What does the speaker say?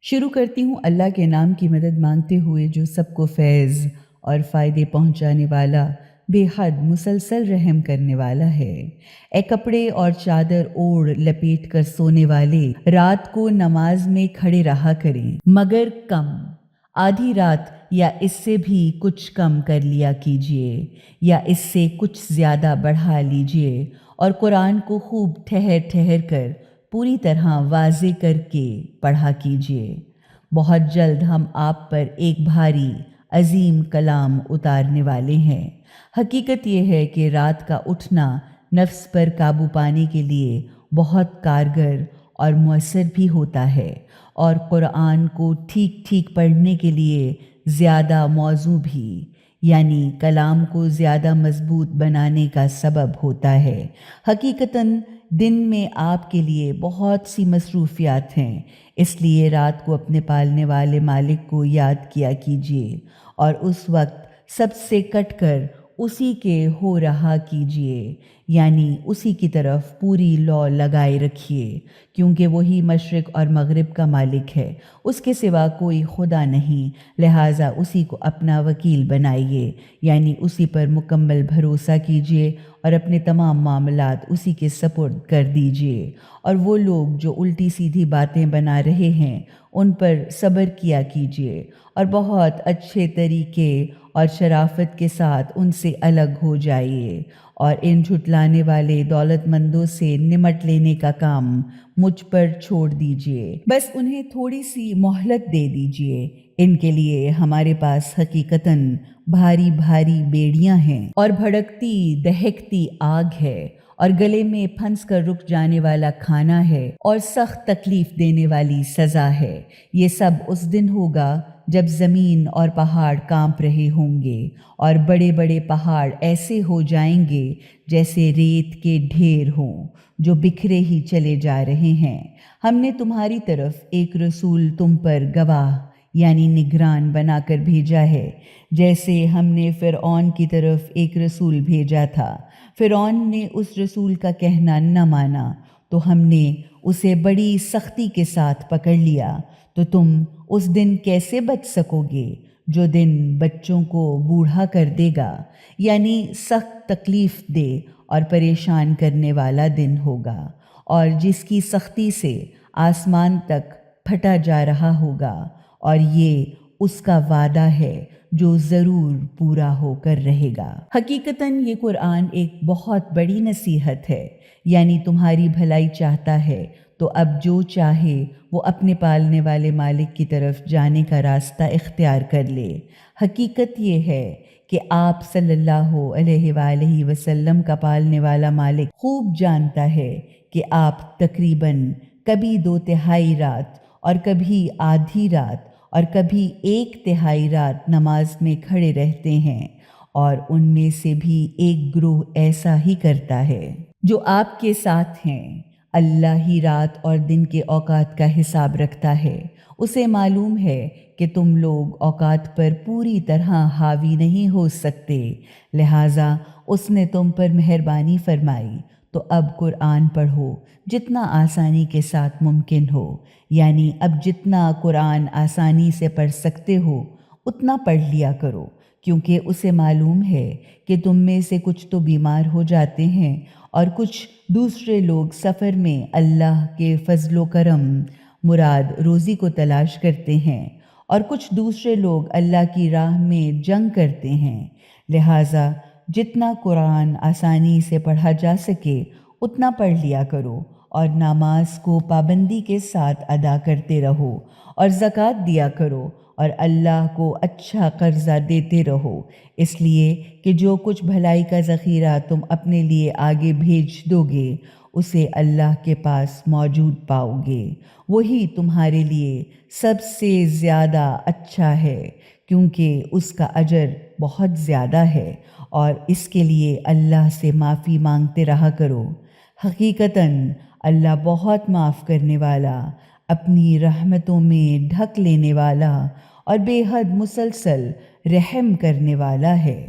شروع کرتی ہوں اللہ کے نام کی مدد مانگتے ہوئے جو سب کو فیض اور فائدے پہنچانے والا، بے حد مسلسل رحم کرنے والا ہے۔ اے کپڑے اور چادر اوڑھ لپیٹ کر سونے والے، رات کو نماز میں کھڑے رہا کریں مگر کم، آدھی رات یا اس سے بھی کچھ کم کر لیا کیجیے یا اس سے کچھ زیادہ بڑھا لیجیے، اور قرآن کو خوب ٹھہر ٹھہر کر پوری طرح واضح کر کے پڑھا کیجیے۔ بہت جلد ہم آپ پر ایک بھاری عظیم کلام اتارنے والے ہیں۔ حقیقت یہ ہے کہ رات کا اٹھنا نفس پر قابو پانے کے لیے بہت کارگر اور مؤثر بھی ہوتا ہے، اور قرآن کو ٹھیک ٹھیک پڑھنے کے لیے زیادہ موزوں بھی، یعنی کلام کو زیادہ مضبوط بنانے کا سبب ہوتا ہے۔ حقیقتاً دن میں آپ کے لیے بہت سی مصروفیات ہیں، اس لیے رات کو اپنے پالنے والے مالک کو یاد کیا کیجیے اور اس وقت سب سے کٹ کر اسی کے ہو رہا کیجیے، یعنی اسی کی طرف پوری لو لگائے رکھیے، کیونکہ وہی مشرق اور مغرب کا مالک ہے، اس کے سوا کوئی خدا نہیں، لہٰذا اسی کو اپنا وکیل بنائیے، یعنی اسی پر مکمل بھروسہ کیجیے اور اپنے تمام معاملات اسی کے سپرد کر دیجیے۔ اور وہ لوگ جو الٹی سیدھی باتیں بنا رہے ہیں ان پر صبر کیا کیجیے اور بہت اچھے طریقے اور شرافت کے ساتھ ان سے الگ ہو جائیے، اور ان جھٹلانے والے دولت مندوں سے نمٹ لینے کا کام مجھ پر چھوڑ دیجیے، بس انہیں تھوڑی سی مہلت دے دیجیے۔ ان کے لیے ہمارے پاس حقیقتاً بھاری بھاری بیڑیاں ہیں اور بھڑکتی دہکتی آگ ہے، اور گلے میں پھنس کر رک جانے والا کھانا ہے اور سخت تکلیف دینے والی سزا ہے۔ یہ سب اس دن ہوگا جب زمین اور پہاڑ کانپ رہے ہوں گے، اور بڑے بڑے پہاڑ ایسے ہو جائیں گے جیسے ریت کے ڈھیر ہوں جو بکھرے ہی چلے جا رہے ہیں۔ ہم نے تمہاری طرف ایک رسول تم پر گواہ یعنی نگران بنا کر بھیجا ہے، جیسے ہم نے فرعون کی طرف ایک رسول بھیجا تھا۔ فرعون نے اس رسول کا کہنا نہ مانا تو ہم نے اسے بڑی سختی کے ساتھ پکڑ لیا، تو تم اس دن کیسے بچ سکو گے جو دن بچوں کو بوڑھا کر دے گا، یعنی سخت تکلیف دے اور پریشان کرنے والا دن ہوگا، اور جس کی سختی سے آسمان تک پھٹا جا رہا ہوگا، اور یہ اس کا وعدہ ہے جو ضرور پورا ہو کر رہے گا۔ حقیقتاً یہ قرآن ایک بہت بڑی نصیحت ہے، یعنی تمہاری بھلائی چاہتا ہے تو اب جو چاہے وہ اپنے پالنے والے مالک کی طرف جانے کا راستہ اختیار کر لے۔ حقیقت یہ ہے کہ آپ صلی اللہ علیہ وآلہ وسلم کا پالنے والا مالک خوب جانتا ہے کہ آپ تقریباً کبھی 2/3 رات اور کبھی آدھی رات اور کبھی 1/3 رات نماز میں کھڑے رہتے ہیں، اور ان میں سے بھی ایک گروہ ایسا ہی کرتا ہے جو آپ کے ساتھ ہیں۔ اللہ ہی رات اور دن کے اوقات کا حساب رکھتا ہے، اسے معلوم ہے کہ تم لوگ اوقات پر پوری طرح حاوی نہیں ہو سکتے، لہٰذا اس نے تم پر مہربانی فرمائی، تو اب قرآن پڑھو جتنا آسانی کے ساتھ ممکن ہو، یعنی اب جتنا قرآن آسانی سے پڑھ سکتے ہو اتنا پڑھ لیا کرو، کیونکہ اسے معلوم ہے کہ تم میں سے کچھ تو بیمار ہو جاتے ہیں اور کچھ دوسرے لوگ سفر میں اللہ کے فضل و کرم مراد روزی کو تلاش کرتے ہیں، اور کچھ دوسرے لوگ اللہ کی راہ میں جنگ کرتے ہیں، لہٰذا جتنا قرآن آسانی سے پڑھا جا سکے اتنا پڑھ لیا کرو، اور نماز کو پابندی کے ساتھ ادا کرتے رہو، اور زکوٰۃ دیا کرو، اور اللہ کو اچھا قرضہ دیتے رہو، اس لیے کہ جو کچھ بھلائی کا ذخیرہ تم اپنے لیے آگے بھیج دو گے اسے اللہ کے پاس موجود پاؤ گے، وہی تمہارے لیے سب سے زیادہ اچھا ہے، کیونکہ اس کا اجر بہت زیادہ ہے، اور اس کے لیے اللہ سے معافی مانگتے رہا کرو۔ حقیقتاً اللہ بہت معاف کرنے والا، اپنی رحمتوں میں ڈھک لینے والا اور بے حد مسلسل رحم کرنے والا ہے۔